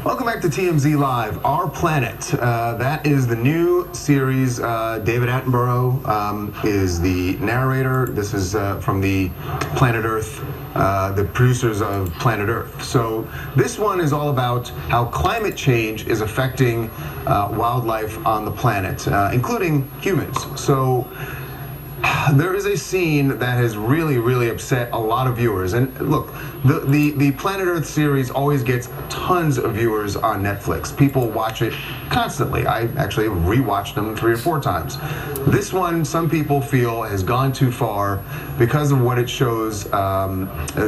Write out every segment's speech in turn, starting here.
Welcome back to TMZ Live, Our Planet. That is the new series. David Attenborough is the narrator. This is from the Planet Earth, the producers of Planet Earth. So this one is all about how climate change is affecting wildlife on the planet, including humans. So there is a scene that has really upset a lot of viewers. And look, the Planet Earth series always gets tons of viewers on Netflix. People watch it constantly. I actually rewatched them 3 or 4 times. This one, some people feel, has gone too far because of what it shows.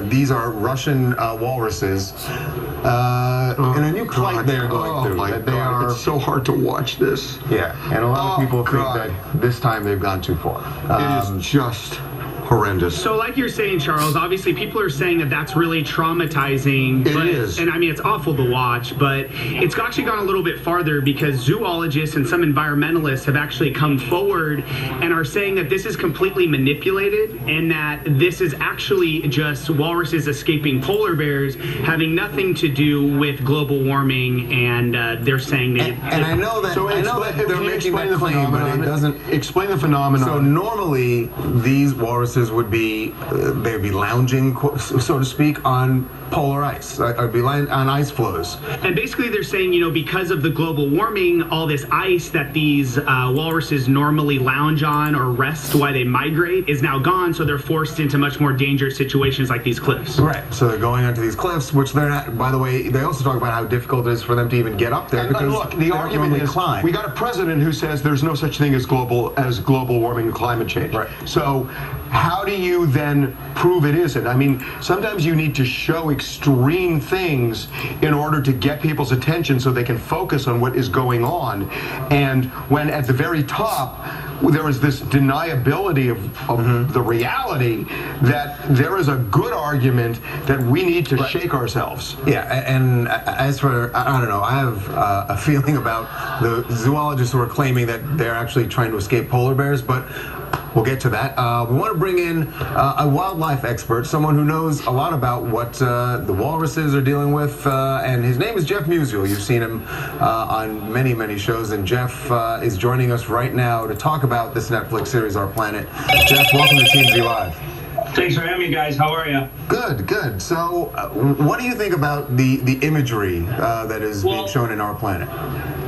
These are Russian walruses in a new flight they're going through. My God, it's so hard to watch this. Yeah, and a lot of people think that this time they've gone too far. It is just horrendous. So like you're saying, Charles, obviously people are saying that that's really traumatizing. It is. And I mean, it's awful to watch, but it's actually gone a little bit farther because zoologists and some environmentalists have actually come forward and are saying that this is completely manipulated and that this is actually just walruses escaping polar bears, having nothing to do with global warming, and they're saying they... And I know that, they're making that claim, but it doesn't... Explain the phenomenon. So normally, these walruses would be, they'd be lounging, so to speak, on polar ice, or be on ice floes. And basically they're saying, you know, because of the global warming, all this ice that these walruses normally lounge on or rest while they migrate is now gone, so they're forced into much more dangerous situations like these cliffs. Right, so they're going onto these cliffs, which they're not, by the way, they also talk about how difficult it is for them to even get up there, because look, the argument is, climb. we got a president who says there's no such thing as global warming and climate change. Right. So how do you then prove it isn't? I mean, sometimes you need to show extreme things in order to get people's attention so they can focus on what is going on. And when at the very top, there is this deniability of the reality, that there is a good argument that we need to shake ourselves. Yeah, and as for, I don't know, I have a feeling about the zoologists who are claiming that they're actually trying to escape polar bears, but we'll get to that. We want to bring in a wildlife expert, someone who knows a lot about what the walruses are dealing with, and his name is Jeff Musial. You've seen him on many shows, and Jeff is joining us right now to talk about this Netflix series, Our Planet. Jeff, welcome to TMZ Live. Thanks for having me, guys. How are you? Good. So, what do you think about the imagery that is being shown in Our Planet?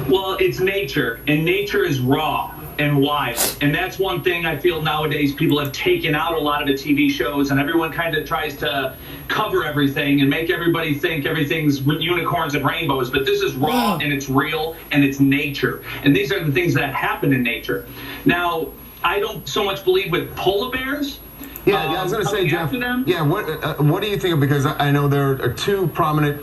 Well, it's nature, and nature is raw and wild, and that's one thing I feel nowadays people have taken out a lot of the TV shows, and everyone kind of tries to cover everything and make everybody think everything's unicorns and rainbows, but this is raw and it's real and it's nature, and these are the things that happen in nature. Now, I don't so much believe with polar bears. Yeah, I was going to say, Jeff, what do you think of, because I know there are 2 prominent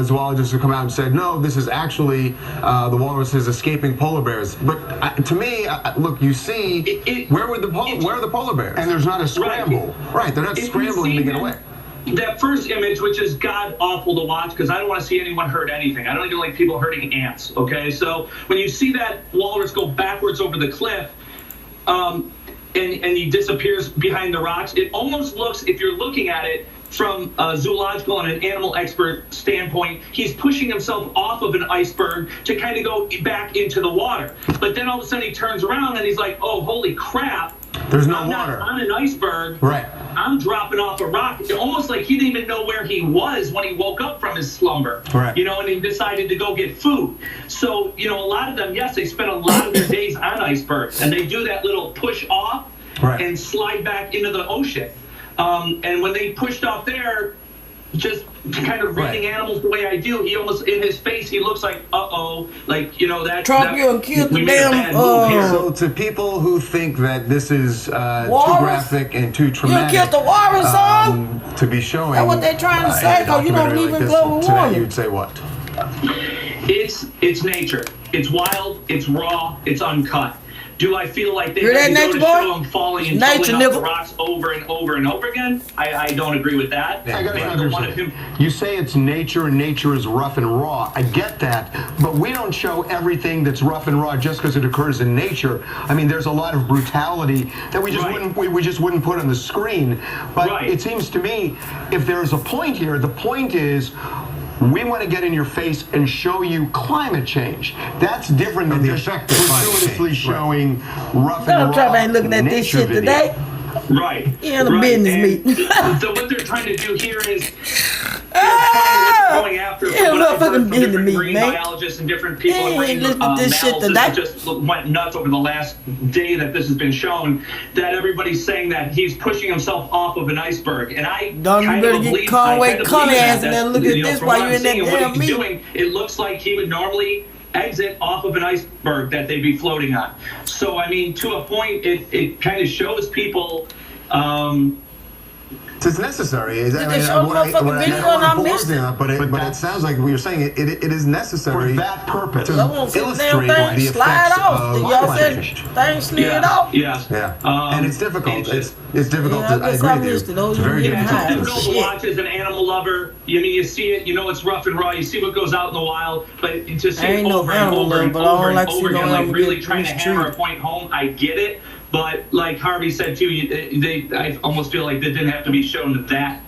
zoologists who come out and said, no, this is actually the walruses escaping polar bears. But to me, look, you see, where are the polar bears? And there's not a scramble. Right, they're not scrambling to get away. That first image, which is god-awful to watch, because I don't want to see anyone hurt anything. I don't even like people hurting ants, okay? So when you see that walrus go backwards over the cliff, and he disappears behind the rocks, it almost looks, if you're looking at it from a zoological and an animal expert standpoint, he's pushing himself off of an iceberg to kind of go back into the water. But then all of a sudden he turns around and he's like, oh, holy crap. There's no I'm water. not on an iceberg. Right. I'm dropping off a rock. It's almost like he didn't even know where he was when he woke up from his slumber. Right. You know, and he decided to go get food. So, you know, a lot of them, yes, they spend a lot of their days on icebergs, and they do that little push off and slide back into the ocean. And when they pushed off there, just kind of reading animals the way I do, he almost, in his face, he looks like, like, you know, that Trump, you killed the damn. So to people who think that this is too graphic and too traumatic, you killed the walrus, son, to be showing, that's what they're trying to say, because you don't believe in global warming. You'd say what? It's nature. It's wild. It's raw. It's uncut. Do I feel like they have to go to show him falling and tumbling off the nigga. rocks over and over and over again? I don't agree with that. I gotta understand. You say it's nature and nature is rough and raw. I get that, but we don't show everything that's rough and raw just because it occurs in nature. I mean, there's a lot of brutality that we just wouldn't put on the screen. But it seems to me, if there's a point here, the point is, We want to get in your face and show you climate change. That's different than the just effect of climate gratuitously change, right. showing rough and Donald Trump raw ain't looking at this nature shit video. today. Right. He in a right. business And meeting. So what they're trying to do here is they're going after Yeah, what I've heard motherfucking from business different meeting, marine man. biologists and different people He in marine ain't looked at this shit mammals. today. This just went nuts over the last day that this has been shown, that everybody's saying that he's pushing himself off of an iceberg. And I Don, you kind better of get believe, Conway I kind of Connie believe ass in there and look at you know, this from while what you I'm in that seeing and what damn he's meeting. doing, it looks like he would normally exit off of an iceberg that they'd be floating on. So, I mean, to a point, it kind of shows people It's necessary. Did they show the motherfucking video and I missed it? But it sounds like what you're saying. It is necessary For that purpose. to I won't see the damn illustrate thing the slide effects off. of Y'all climate said change. things slid off. Yeah. Yeah, and it's difficult. It's difficult. Yeah, I I guess I agree with missed you. it. Oh, It's you very getting difficult. high. to- Difficult to watch as an animal lover. I mean, you see it, you know it's rough and raw. You see what goes out in the wild, but to see I ain't it no over and animal over lover, and but I don't over and like to see over no again, like animal really get trying to hammer a mistreated. point home, I get it. But like Harvey said too, I almost feel like they didn't have to be shown that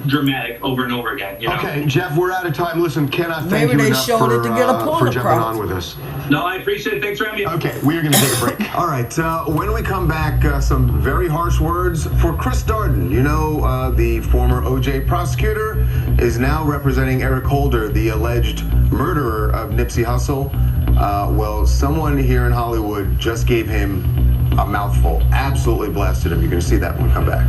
dramatic over and over again. You know? Okay, Jeff, we're out of time. Listen, cannot thank Maybe you they enough showed it for, to get a point for jumping across. on with us. No, I appreciate it. Thanks for having me. Okay, we are going to take a break. All right. When we come back, some very harsh words for Chris Darden. You know, the former OJ prosecutor is now representing Eric Holder, the alleged murderer of Nipsey Hussle. Well, someone here in Hollywood just gave him a mouthful. Absolutely blasted him. You're going to see that when we come back.